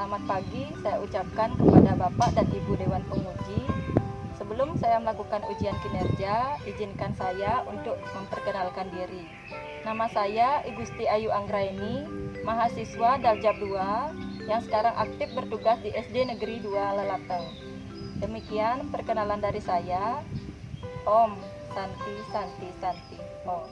Selamat pagi saya ucapkan kepada Bapak dan Ibu Dewan Penguji. Sebelum saya melakukan ujian kinerja, izinkan saya untuk memperkenalkan diri. Nama saya Igusti Ayu Anggraini, mahasiswa Daljab 2 yang sekarang aktif bertugas di SD Negeri 2 Lelateng. Demikian perkenalan dari saya. Om Santi Santi Santi Om.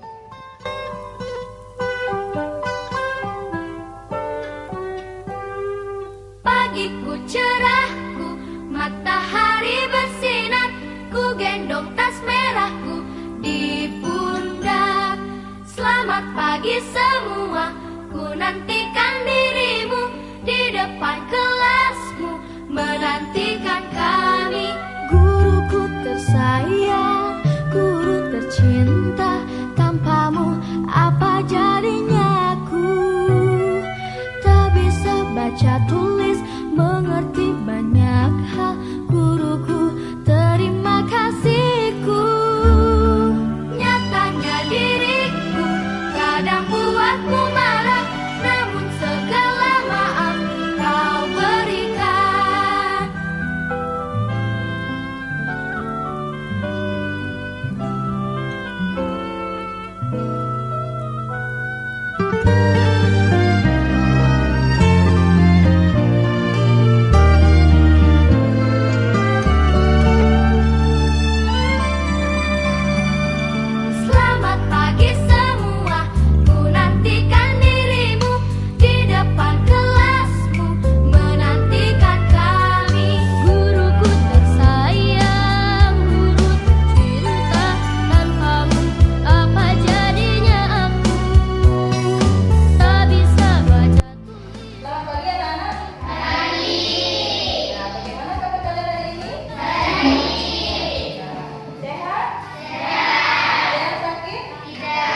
Pagiku cerahku, matahari bersinar, ku gendong tas merahku di pundak. Selamat pagi semua, ku nantikan dirimu di depan kelasmu, menantikan kami. Guruku tersayang, guru tercinta, tanpamu apa jadinya aku? Tak bisa baca tulis, mengerti banyak hal, guruku terima kasihku. Nyatanya diriku kadang buatmu marah, namun segala maaf kau berikan. Selamat pagi semua, ku nantikan dirimu di depan kelasmu, menantikan kami. Guruku tersayang, guru tercinta, tanpamu apa jadinya aku? Tak bisa baca tulis. Selamat pagi anak-anak. Pagi. Nah, bagaimana kabar kalian hari ini? Baik. Sehat? Ada yang sakit? Tidak.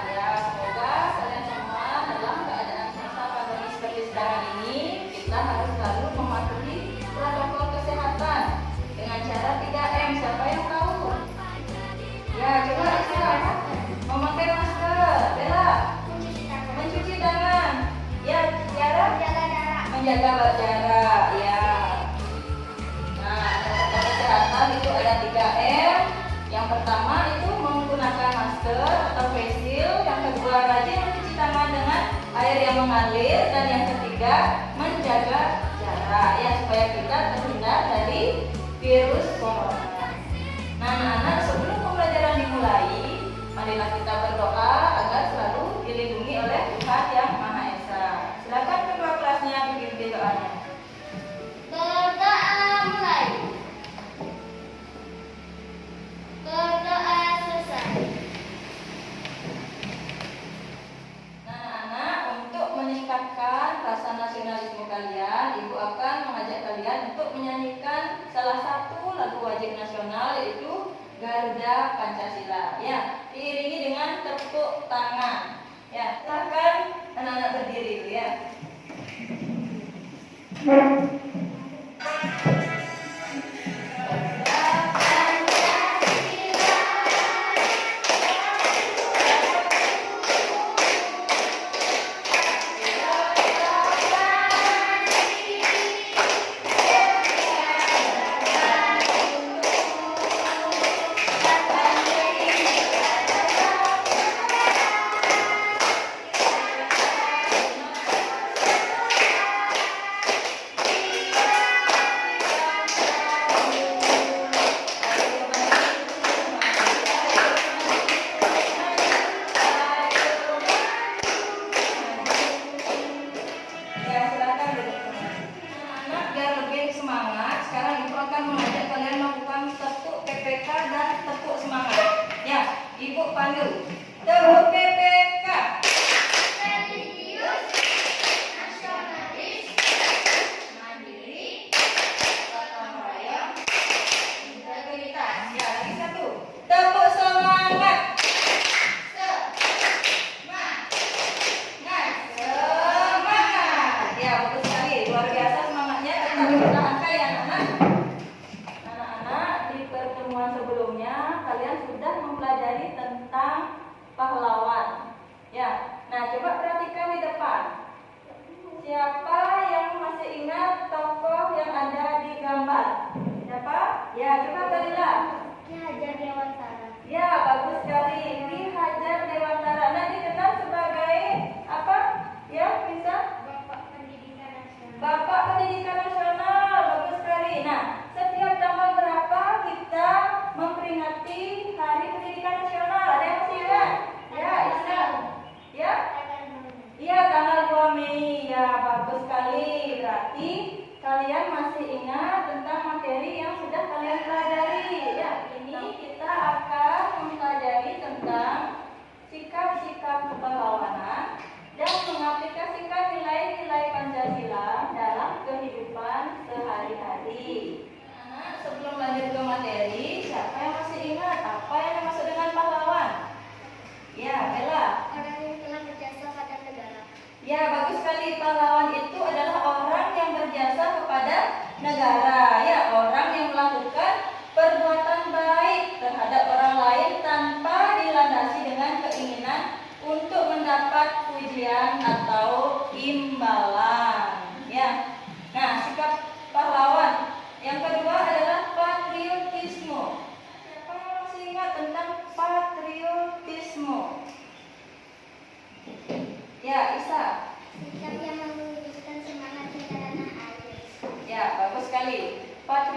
Ya, semoga kalian semua dalam keadaan sehat pandemi seperti sekarang ini, kita harus selalu mematuhi protokol kesehatan dengan cara 3M. Siapa yang tahu? Ya, coba Aisyah. Memakai masker. Bella. Mencuci tangan. Ya, Tiara. Menjaga jarak. Ya. Nah, protokol kesehatan itu ada 3M. Yang pertama itu menggunakan masker atau face shield. Yang kedua rajin mencuci tangan dengan air yang mengalir. Dan yang ketiga menjaga jarak ya, supaya kita terhindar dari virus corona. Nah, anak-anak, sebelum pembelajaran dimulai, marilah kita berdoa agar selalu dilindungi oleh Tuhan Yang Maha Esa. Silakan ketua kelasnya pimpin doanya. Berdoa mulai. Berdoa selesai. Nah, anak-anak, untuk meningkatkan rasa nasionalisme kalian, Ibu akan mengajak kalian untuk menyanyikan salah satu lagu wajib nasional, yaitu Garuda Pancasila. Ya, diiringi dengan tepuk tangan. Ya, silakan anak-anak berdiri dulu ya. Ya, silakan duduk. Anak-anak, biar lebih semangat, sekarang Ibu akan mengajak kalian melakukan tepuk PPK dan tepuk semangat. Ya, Ibu panggil. Tepuk PPK. Religius, nasionalis, mandiri, gotong royong, integritas. Ya, lagi satu. Tepuk semangat. Semangat. Ya, bagus sekali. Luar biasa semangatnya. Tetap dipertahankan ya, anak-anak. Anak-anak, di pertemuan sebelumnya kalian sudah mempelajari tentang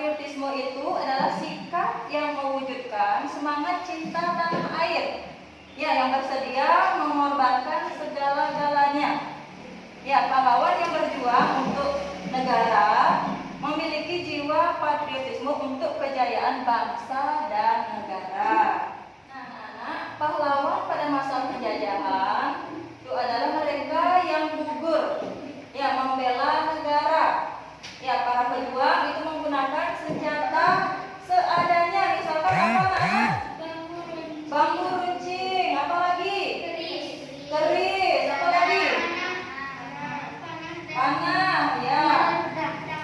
Patriotisme itu adalah sikap yang mewujudkan semangat cinta tanah air. Ya, yang bersedia mengorbankan segala-galanya. Ya, pahlawan yang berjuang untuk negara memiliki jiwa patriotisme untuk kejayaan bangsa dan negara. Nah, anak-anak, pahlawan pada masa penjajahan itu adalah mereka yang gugur, ya, membela negara. Ya, para pejuang itu menggunakan senjata seadanya. Misalkan apa, anak? Bambu runcing, apa lagi? Keris, apa lagi? Panah, ya.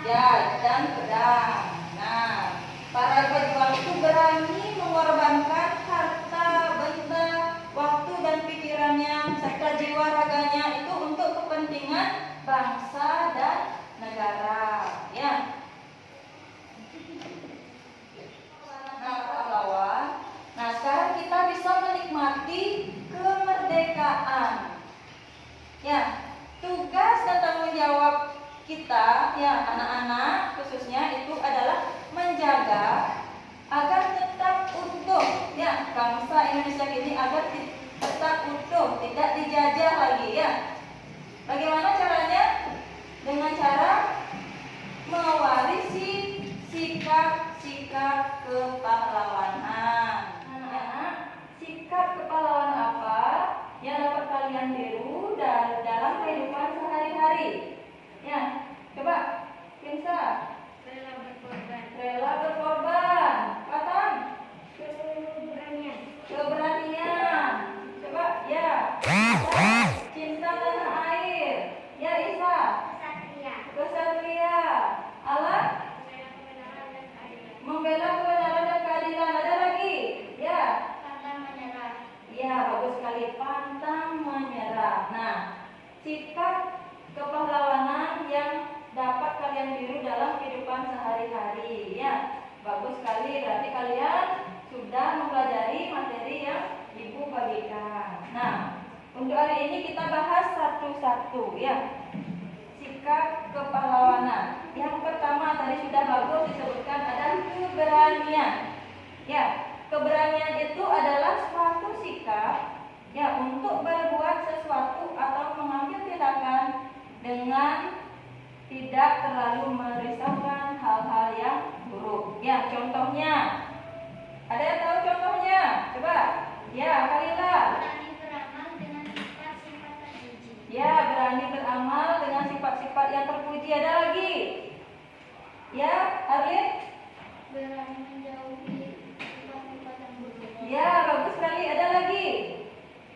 Ya, dan pedang. Nah, para pejuang itu berani mengorbankan harta, benda, waktu dan pikirannya serta jiwa raganya itu untuk kepentingan bangsa dan negara. Ya. Nah, pahlawan. Nah, sekarang kita bisa menikmati kemerdekaan. Ya, tugas dan tanggung jawab kita, ya, anak-anak khususnya itu adalah menjaga agar tetap utuh, ya, bangsa Indonesia ini agar tetap utuh, tidak dijajah lagi, ya. Bagaimana caranya? Dengan cara mewarisi sikap-sikap kepahlawanan. Anak-anak, sikap kepahlawanan apa yang dapat kalian tiru dalam kehidupan sehari-hari? Ya, coba, Pinsa. Rela berkorban. Katam. Keberanian. Coba, ya. Cinta tanah air. Ya, Isa. Kesatria. Allah. Membela kebenaran dan keadilan. Ada lagi? Ya. Ya, bagus sekali. Pantang menyerah. Nah, sikap kepahlawanan yang dapat kalian tiru dalam kehidupan sehari-hari, ya. Bagus sekali, berarti kalian sudah mempelajari materi yang Ibu bagikan. Nah, untuk hari ini kita bahas satu-satu, ya. Sikap kepahlawanan. Yang pertama tadi sudah bagus disebutkan ada keberanian. Ya, keberanian itu adalah suatu sikap, ya, untuk berbuat sesuatu atau mengambil tindakan dengan tidak terlalu merisaukan hal-hal yang buruk. Ya, contohnya. Ada yang tahu contohnya? Coba. Ya, Kalila. Ya, berani beramal dengan sifat-sifat yang terpuji. Ada lagi? Ya, Arlin? Berani menjauhi sifat-sifat yang buruk. Ya, bagus sekali. Ada lagi?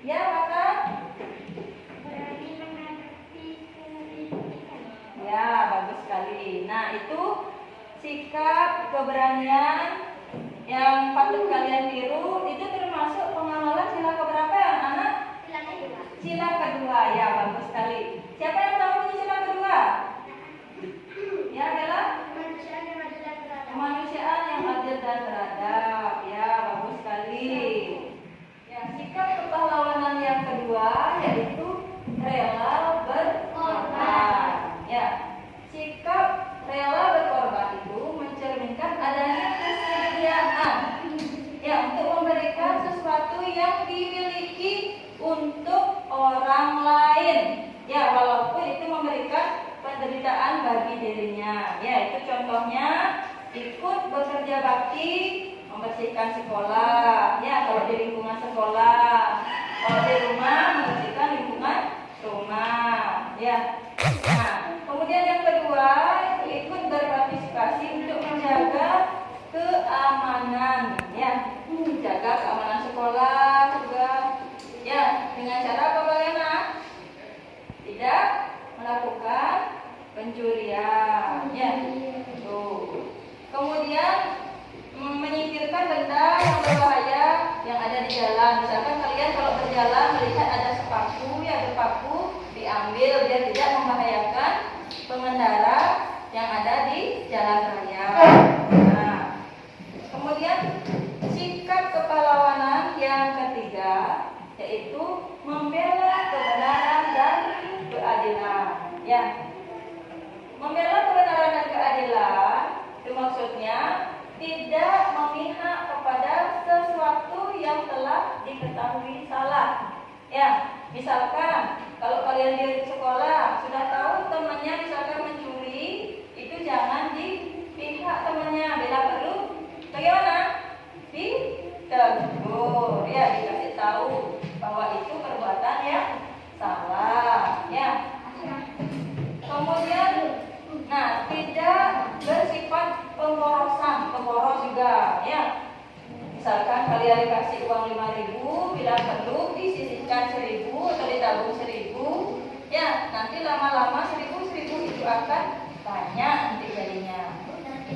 Ya, Mata? Berani menghadapi kehidupan. Ya, bagus sekali. Nah, itu sikap keberanian yang patut kalian tiru. Itu termasuk pengamalan sila keberapa ya, anak? Sila kedua. Ya, bagus sekali. Siapa yang tahu ini sila kedua? Ya, Bella? Kemanusiaan yang adil dan beradab. Kemanusiaan yang adil dan beradab. Ya, bagus sekali. Ya, sikap kepahlawanan yang kedua yaitu rela berkorban. Ya, sikap rela berkorban itu mencerminkan adanya kesediaan, ya, untuk memberikan sesuatu yang dimiliki untuk orang lain, ya, walaupun itu memberikan penderitaan bagi dirinya. Ya, itu contohnya ikut bekerja bakti membersihkan sekolah, ya, kalau di lingkungan sekolah, kalau di rumah membersihkan lingkungan rumah, ya. Nah, kemudian yang kedua itu ikut berpartisipasi untuk menjaga keamanan, ya, jaga keamanan sekolah juga, ya, dengan cara apa, bagaimana? Tidak melakukan pencurian, ya. Tuh. Kemudian menyingkirkan benda yang berbahaya yang ada di jalan. tidak memihak kepada sesuatu yang telah diketahui salah. Ya, misalkan kalau kalian di sekolah sudah tahu temannya misalkan mencuri, itu jangan dipihak temannya, bila perlu bagaimana? Ditegur, ya, dikasih tahu bahwa itu perbuatan yang salah, ya. Kemudian, nah, tidak bersifat pemboros juga, ya. Misalkan kalian dikasih uang 5.000, bila perlu disisihkan 1.000 atau ditabung 1.000, ya, nanti lama-lama 1.000 itu akan banyak nanti jadinya.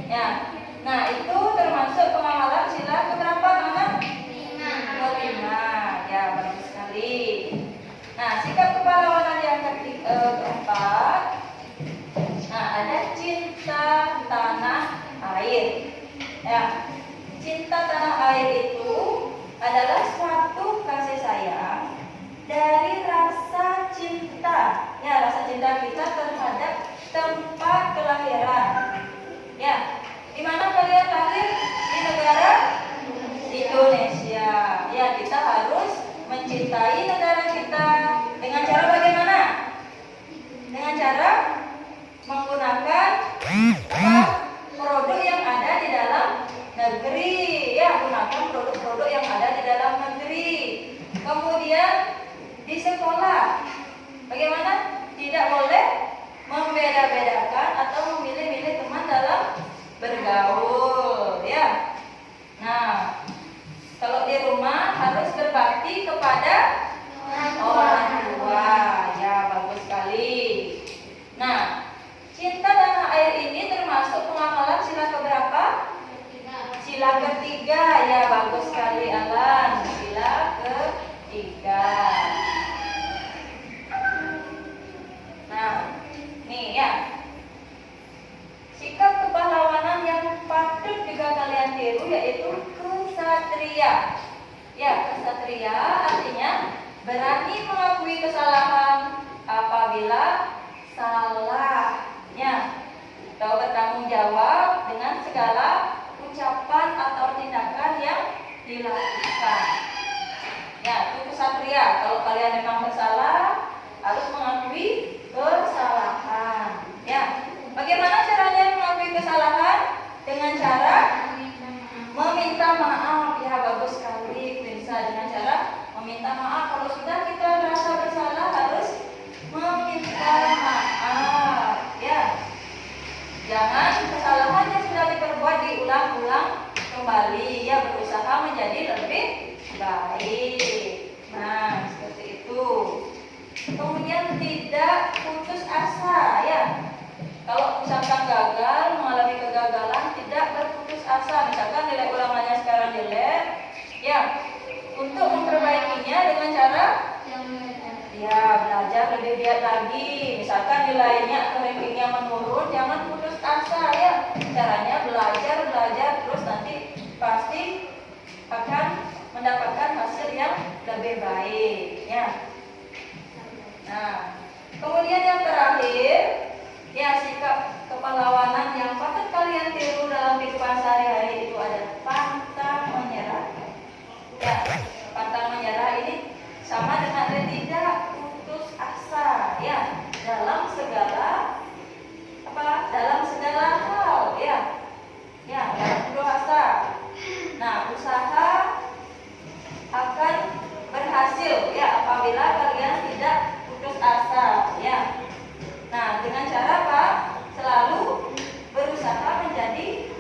Ya, nah itu termasuk pengamalan sila keberapa, anak? Kelima, ya, bagus sekali. Nah, sikap kepahlawanan yang keempat, nah, ada cinta tanah air. Ya, cinta tanah air itu adalah suatu kasih sayang dari rasa cinta, ya, rasa cinta kita terhadap tempat kelahiran. Ya, di mana kalian lahir? Di negara Indonesia. Ya, kita harus mencintai negara kita dengan cara bagaimana? Dengan cara menggunakan produk yang ada di dalam negeri, ya, gunakan produk-produk yang ada di dalam negeri. Kemudian di sekolah, bagaimana? Tidak boleh membeda-bedakan atau memilih-milih teman dalam bergaul, ya. Nah, kalau di rumah harus berbakti kepada orang tua, ya, bagus sekali. Nah, cinta tanah air ini termasuk pengamalan sila keberapa? Sila ketiga, ya, bagus sekali Alan. Sila ketiga. Nah, nih ya, sikap kepahlawanan yang patut juga kalian tiru yaitu kesatria. Ya, kesatria artinya berani mengakui kesalahan apabila salah. Ya, atau bertanggung jawab dengan segala ucapan atau tindakan yang dilakukan. Ya, itu kesatria. Kalau kalian memang bersalah, harus mengakui kesalahan. Ya, bagaimana caranya mengakui kesalahan? Dengan cara meminta maaf. Ya, bagus sekali, bisa dengan cara meminta maaf. Kalau sudah kita merasa bersalah, harus meminta maaf. Ya, jangan kesalahan yang sudah diperbuat diulang-ulang kembali. Ya, berusaha menjadi lebih baik. Nah, seperti itu. Kemudian tidak putus asa, ya. Kalau misalkan gagal, mengalami kegagalan, tidak berputus asa. Misalkan nilai ulangannya sekarang jelek, ya, untuk memperbaikinya dengan cara, ya, belajar lebih giat lagi. Misalkan nilainya atau rankingnya menurun, jangan putus asa, ya. Caranya belajar terus, nanti pasti akan mendapatkan hasil yang lebih baik, ya. Nah, kemudian yang terakhir, ya, sikap kepahlawanan yang patut kalian tiru dalam kehidupan sehari-hari itu ada pantang menyerah. Ya, pantang menyerah ini sama dengan tidak putus asa, ya, dalam segala hal, ya. Ya, dalam putus asa. Nah, usaha akan berhasil, ya, apabila kalian tidak putus asa, ya. Nah, dengan cara apa? Selalu berusaha menjadi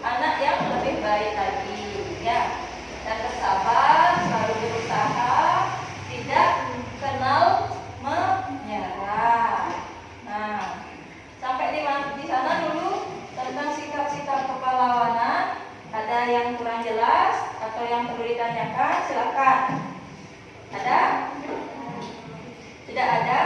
anak yang lebih baik lagi, ya. Dan bersabar, selalu berusaha, tidak kenal menyerah. Nah, sampai di sana dulu tentang sikap-sikap kepahlawanan. Ada yang kurang jelas atau yang perlu ditanyakan? Silakan. Ada? Tidak ada?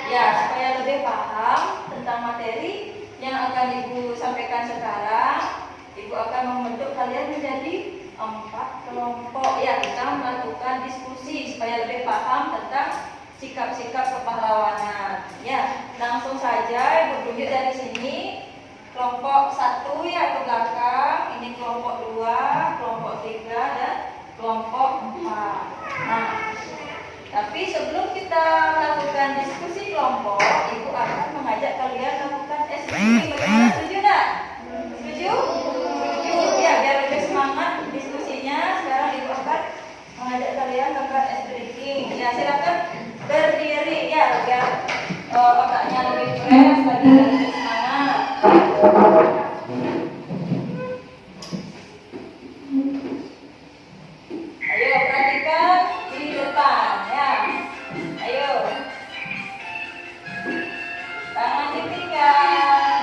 Ya, supaya lebih paham tentang materi yang akan Ibu sampaikan sekarang, Ibu akan membentuk kalian menjadi 4 kelompok. Ya, kita melakukan diskusi supaya lebih paham tentang sikap-sikap kepahlawanan. Ya, langsung saja Ibu tunjuk dari sini. kelompok 1 ya ke belakang, ini kelompok 2, kelompok 3 dan kelompok 4. Nah, tapi sebelum kita lakukan diskusi kelompok, Ibu akan mengajak kalian lakukan SBY. Bagaimana, setuju enggak? Setuju? Setuju. Ya, biar lebih semangat diskusinya, sekarang Ibu akan mengajak kalian lakukan SBY. Ya, silakan berdiri ya, biar otaknya lebih fresh, lagi lebih semangat. Ayo perhatikan di depan ya. Ayo. Tangan dipikirkan.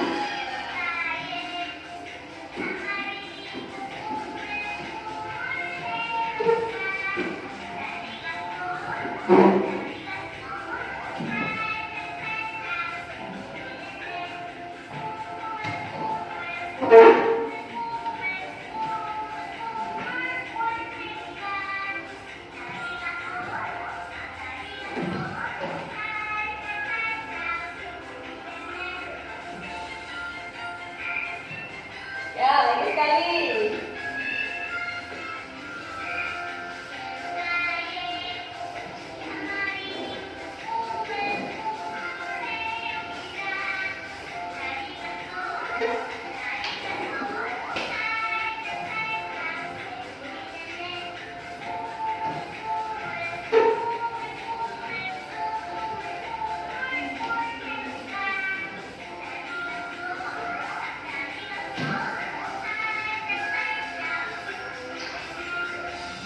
Ya, lagi sekali.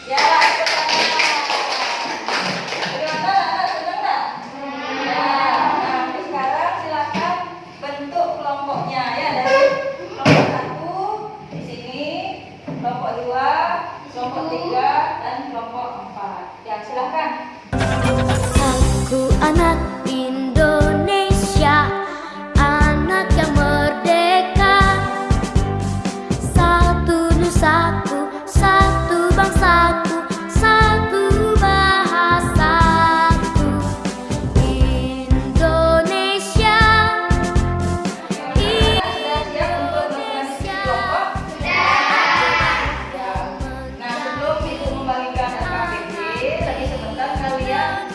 Ya, bagaimana anak senang tak? Ya, nah, sekarang silakan bentuk kelompoknya ya, dari kelompok 1 di sini, kelompok 2, kelompok 3 dan kelompok 4. Ya, silakan. Aku anak Indonesia, anak yang merdeka. Satu nusaku, satu bangsaku, satu bahasaku. Indonesia, Sudah siap untuk melakukan kelompok? Nah, sebelum Ibu membagikan LKPD, tadi sebentar kalian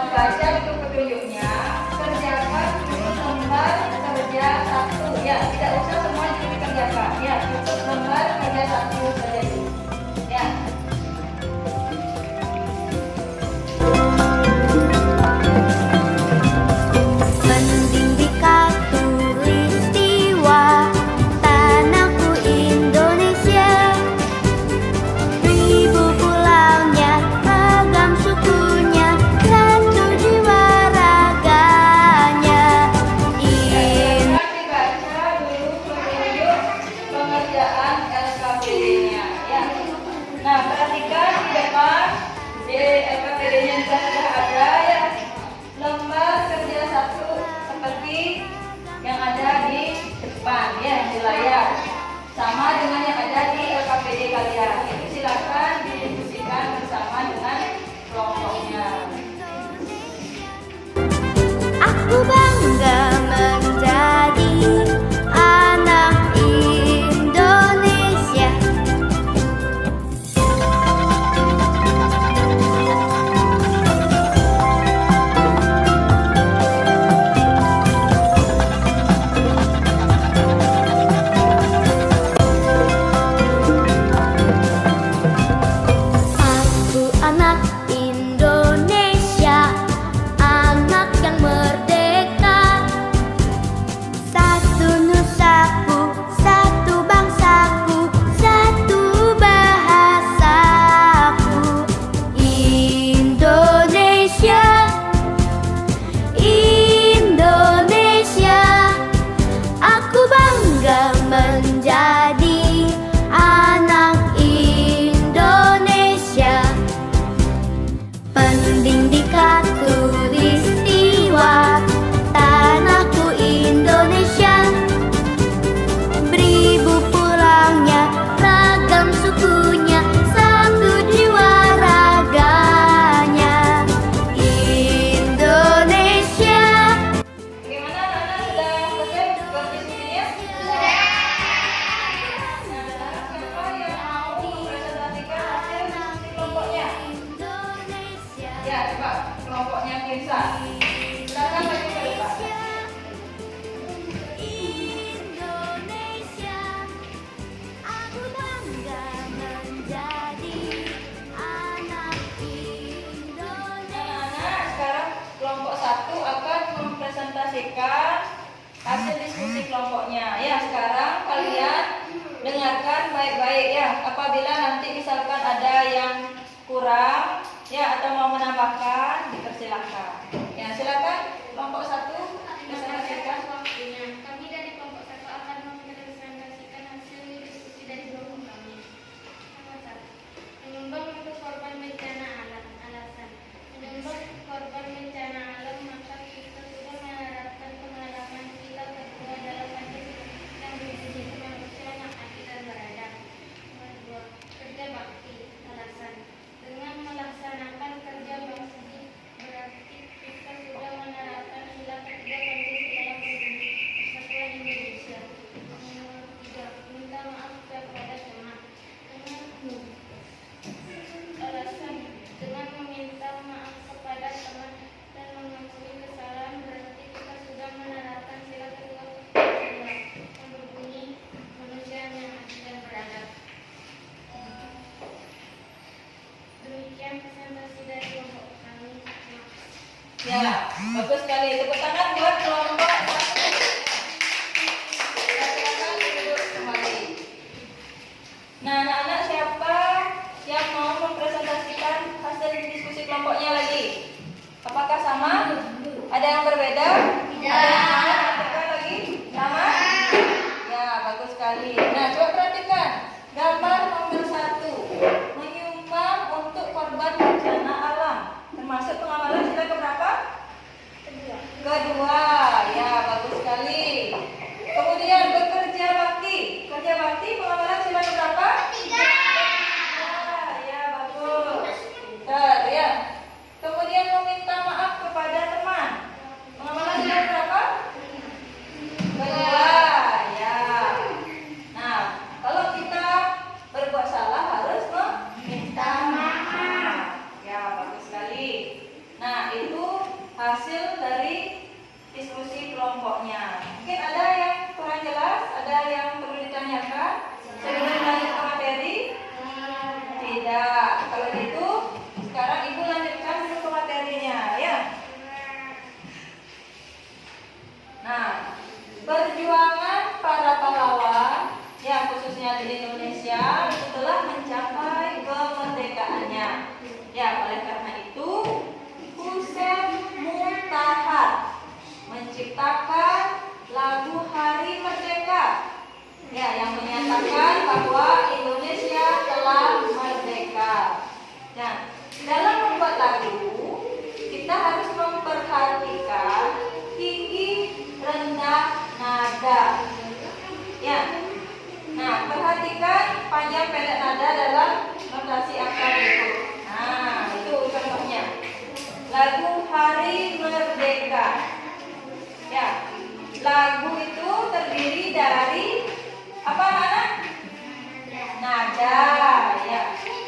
baca untuk petunjuknya, kerjakan lembar kerja 1. Ya, tidak usah semua dikerjakan. Ya, cukup lembar kerja 1 saja itu. Ya. mending katulistiwa, tanahku Indonesia. Ribu pulaunya, ragam sukunya, satu jiwa raganya. Dibaca dulu petunjuk pengerjaan LKPD-nya. pemirsa. Silakan maju ke depan. Indonesia, aku bangga menjadi anak Indonesia. Anak-anak, sekarang kelompok 1 akan mempresentasikan hasil diskusi kelompoknya. Ya, sekarang kalian dengarkan baik-baik ya. Apabila nanti misalkan ada yang kurang ya atau mau menambahkan, dipersilakan. Ya, silakan kelompok 1 presentasikan. Waktunya. Kami dari kelompok 1 akan mempresentasikan hasil diskusi dari kelompok kami. Nomor 1. Menyumbang untuk korban bencana alam. Alasan. Menyumbang korban bencana alam, maka kita sudah menerapkan pengalaman kita kedua dalam Pancasila yang berbunyi manusia yang adil dan beradab. Nomor 2. Kerja bakti. Alasan. Dengan melaksanakan kerja bakti berarti kita sudah menerapkan sila ketiga Pancasila yang berbunyi Persatuan Indonesia. Nomor 3. Minta maaf kepada teman. Alasan. Dengan meminta maaf kepada teman dan mengakui kesalahan berarti kita sudah menerapkan sila kedua Pancasila yang berbunyi manusia yang adil dan beradab. Demikian presentasi dari kelompok kami. Ya, bagus sekali. Tepuk tangan buat kelompok 1. Silakan duduk kembali. Nah, anak-anak, siapa yang mau mempresentasikan hasil diskusi kelompoknya lagi? Apakah sama? Ada yang berbeda? Tidak. Ada yang sama? Apakah lagi? Sama? Ya, bagus sekali. Nah, coba perhatikan gambar nomor 1. Menyumbang untuk korban bencana alam. Termasuk pengamalan sila keberapa? Kedua. Ya, bagus sekali. Kemudian bekerja bakti. Kerja bakti pengamalan sila keberapa? 3. Ya, bagus. Bentar, ya. Kemudian meminta maaf kepada teman. Pengamalan sila keberapa? Kedua. Ya. Nah, kalau kita berbuat salah harus meminta maaf. Ya, bagus sekali. Nah, itu hasil dari diskusi kelompoknya. Mungkin ada yang kurang jelas, ada yang perlu ditanyakan sebelum lanjut ke materi? Tidak. Kalau gitu, sekarang Ibu lanjutkan dulu ke materinya, ya. Nah, perjuangan para pahlawan, ya khususnya di Indonesia, setelah mencapai kemerdekaannya. Ya, oleh karena itu, Hussein Muntahar menciptakan lagu Hari Merdeka, ya, yang menyatakan bahwa Indonesia telah merdeka. Nah, dalam membuat lagu, kita harus memperhatikan tinggi rendah nada. Ya. Nah, perhatikan panjang pendek nada dalam notasi angka berikut. Nah, itu contohnya. Lagu Hari Merdeka. Ya. Lagu itu terdiri dari apa, anak? Nada, ya.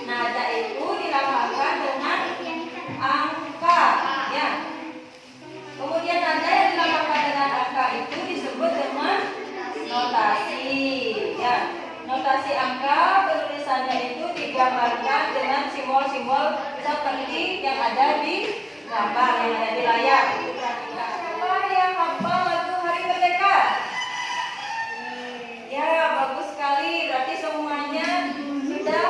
Nada itu dilambangkan dengan angka, ya. Kemudian nada yang dilambangkan dengan angka itu disebut dengan notasi, ya. Notasi angka penulisannya itu digambarkan dengan simbol-simbol seperti yang ada di gambar yang ada di layar. Siapa yang hafal lagu Hari Merdeka? Ya, bagus sekali. Berarti semuanya sudah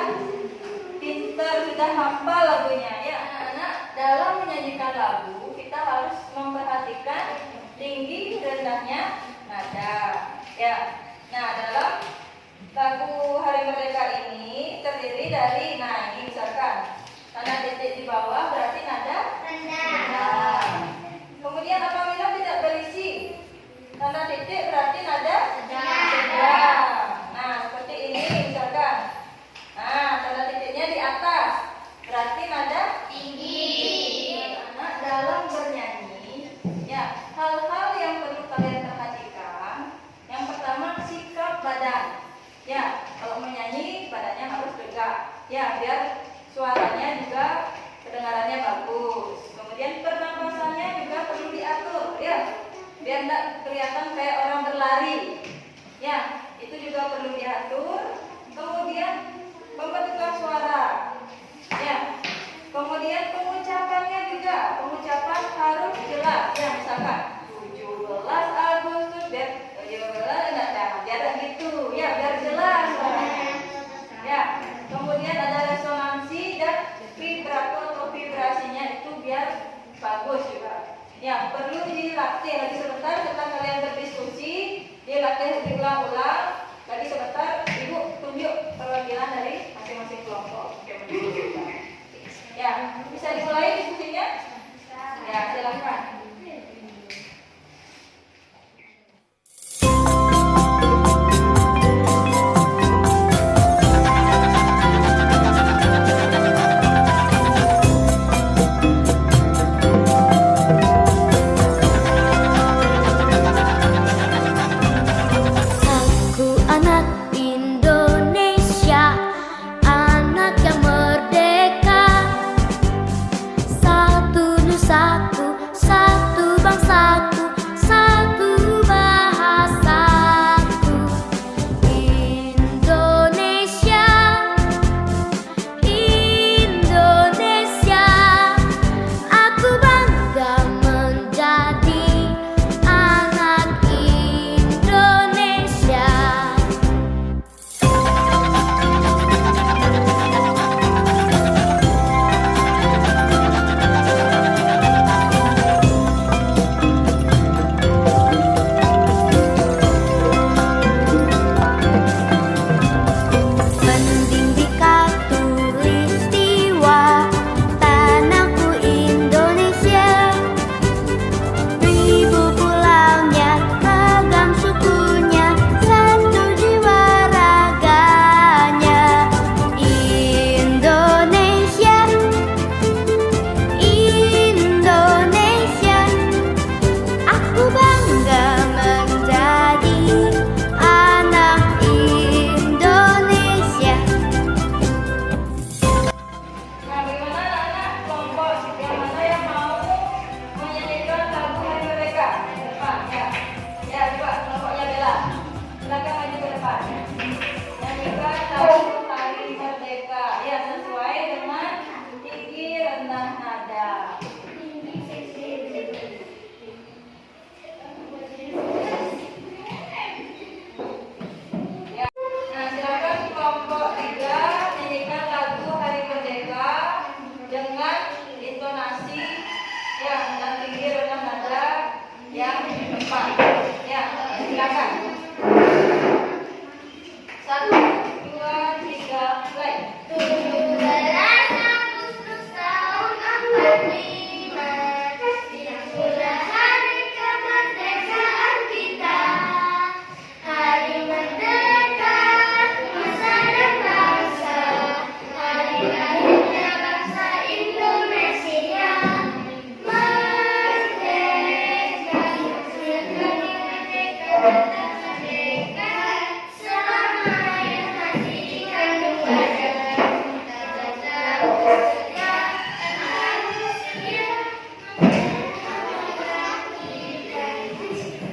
pintar, sudah hafal lagunya. Ya, anak-anak, dalam menyanyikan lagu kita harus memperhatikan tinggi rendahnya nada. Ya. Nah, dalam lagu Hari Merdeka ini terdiri dari, nah ini misalkan tanda titik di bawah berarti nada rendah. Kemudian apabila tidak berisi tanda titik berarti nada sedang. Nah, seperti ini misalkan. Nah, tanda titiknya di atas berarti nada tinggi. Anak dalam bernyanyi, ya, hal-hal yang perlu kalian perhatikan. Yang pertama, sikap badan. Ya, kalau menyanyi badannya harus tegak. Ya, biar suaranya juga kedengarannya bagus. Kemudian pernapasan Ya, misalkan 17 Agustus, 17, nah, biar gitu, ya biar jelas suaranya. Ya, kemudian ada resonansi dan vibrato atau vibrasinya itu biar bagus juga. Ya, perlu dilatih lagi sebentar setelah kalian berdiskusi, dilatih diulang-ulang. Lagi sebentar, Ibu tunjuk perwakilan dari masing-masing kelompok. Oke, ya, bisa dimulai diskusinya? Ya, silakan. Aku anak Indonesia, anak yang merdeka. Satu nusaku, satu bangsaku, satu bahasaku. Indonesia, Indonesia, aku bangga menjadi anak Indonesia. Mending dikatulistiwa tanahku Indonesia. Ribu pulaunya, ragam sukunya, satu jiwa raganya. Indonesia, Indonesia, aku bangga menjadi anak Indonesia. Nah, bagaimana anak-anak kelompok yang mana yang mau menyanyikan lagu Hari Merdeka? Depan, ya. Ya, coba kelompoknya Bella. Silakan maju ke depan. Nyanyikan lagu Hari Merdeka. Ya, sesuai dengan tinggi rendah nada. Ya. Nah, silakan kelompok 3 nyanyikan lagu Hari Merdeka dengan intonasi yang dan tinggi rendah nada yang tepat. Ya, silakan. 1, 2, 3, play. 17 Agustus tahun 45, itulah hari kemerdekaan kita. Hari merdeka, nusa dan bangsa, hari lahirnya bangsa Indonesia. Merdeka, merdeka, merdeka, selama yang masih dikandung badan. Kita tetap manusia,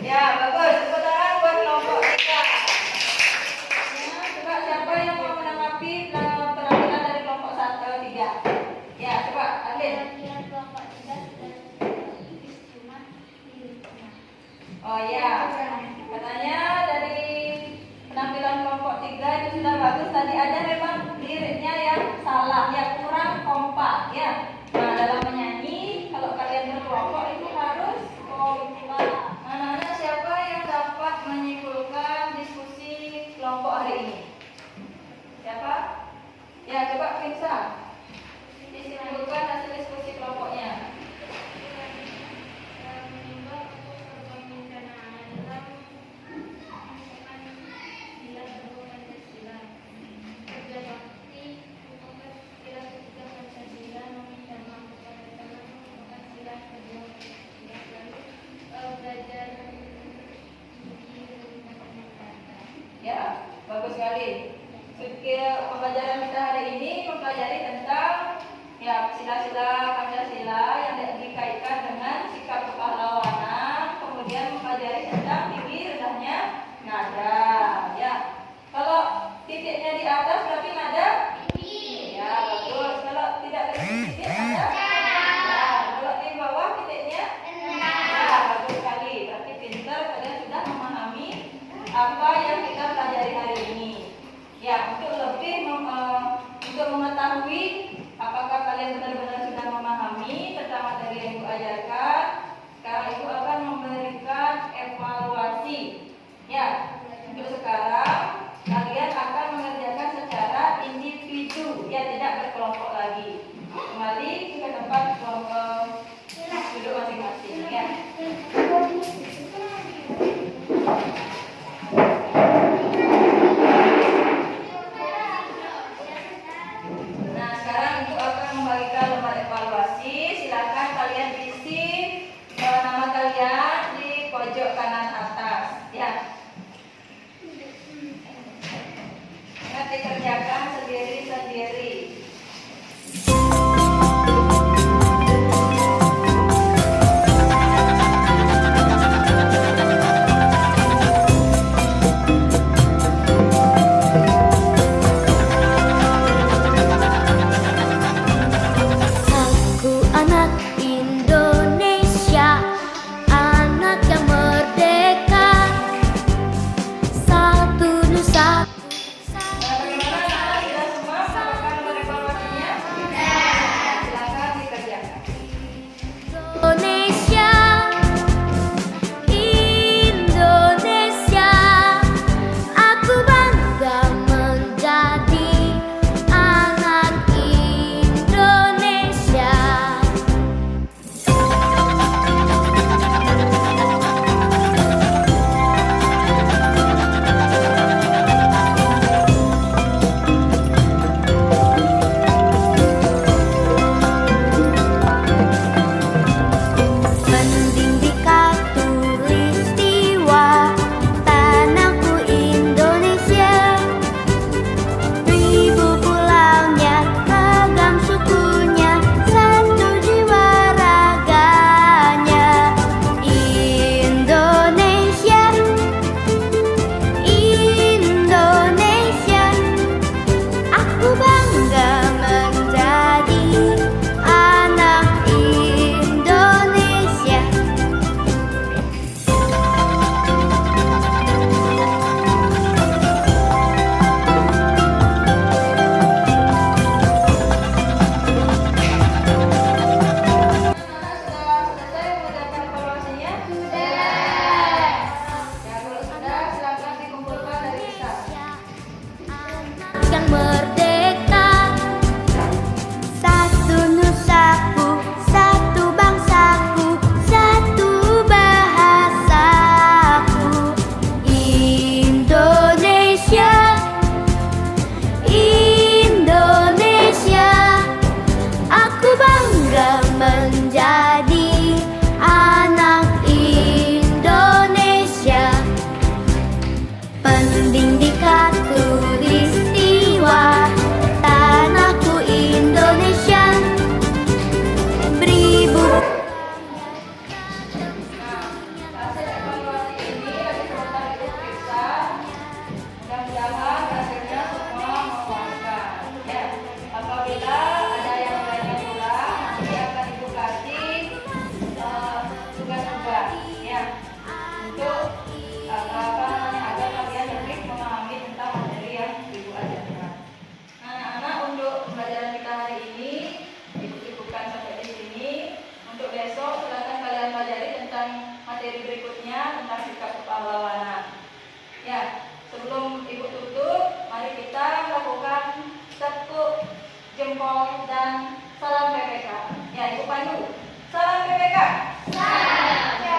Ya, bagus. Tepuk tangan buat kelompok 3. Ya, coba siapa yang mau menanggapi penampilan dari kelompok 3? Ya, coba Adlin. Oh ya, katanya dari penampilan kelompok 3 itu sudah bagus. Tadi ada memang liriknya yang salah, ya kurang kompak, ya. Nah, dalam menyanyi, kalau kalian berkelompok itu harus kompak. Anak-anak siapa yang dapat menyimpulkan diskusi kelompok hari ini? Siapa? Ya, coba Finsa. Disimpulkan hasil diskusi kelompoknya. Ya, bagus sekali. Pembelajaran kita hari ini mempelajari tentang ya sila-sila Pancasila yang dikaitkan dengan sikap kepahlawanan, kemudian mempelajari tentang tinggi rendahnya nada. Ya, kalau titiknya di atas berarti nada tinggi. Ya, bagus. Kalau tidak ada titik nada. Ya, kalau di bawah titiknya rendah. kanan atas. Ya. Ingat dikerjakan sendiri-sendiri. Aku anak Indonesia, anak yang merdeka, satu nusa. Bagaimana sudah semua melakukan evaluasinya? Silakan dikerjakan. Indonesia, Indonesia, aku bangga menjadi anak Indonesia. Pendidik katulistiwa, tanahku Indonesia, ribu pulaunya, ragam sukunya, satu jiwa raganya. Indonesia, Indonesia, aku bangga menjadi anak Indonesia. Sudah selesai mengerjakan evaluasinya? Sudah. Ya, kalau sudah, silakan dikumpulkan dari besar. Yang merdeka, satu nusaku, satu bangsaku, satu bahasaku. Indonesia, Indonesia, aku bangga menjadi anak Indonesia. Pendidik katulistiwa, tanahku Indonesia, beribu. Hasil evaluasi ini lagi sebentar Ibu periksa. Mudah-mudahan hasilnya semua memuaskan. Ya, apabila ada yang lainnya kurang, nanti akan Ibu kasih tugas-tugas. Ya, untuk agar kalian lebih memahami tentang materi yang Ibu ajarkan. Anak-anak, untuk pembelajaran kita hari ini Ibu cukupkan sampai di sini. Untuk besok silakan kalian pelajari tentang materi berikutnya tentang sikap kepahlawanan. Ya, sebelum Ibu tutup, mari kita lakukan tekuk jempol dan salam PPK. Ya, Ibu pandu. Salam PPK. Salam. Ya,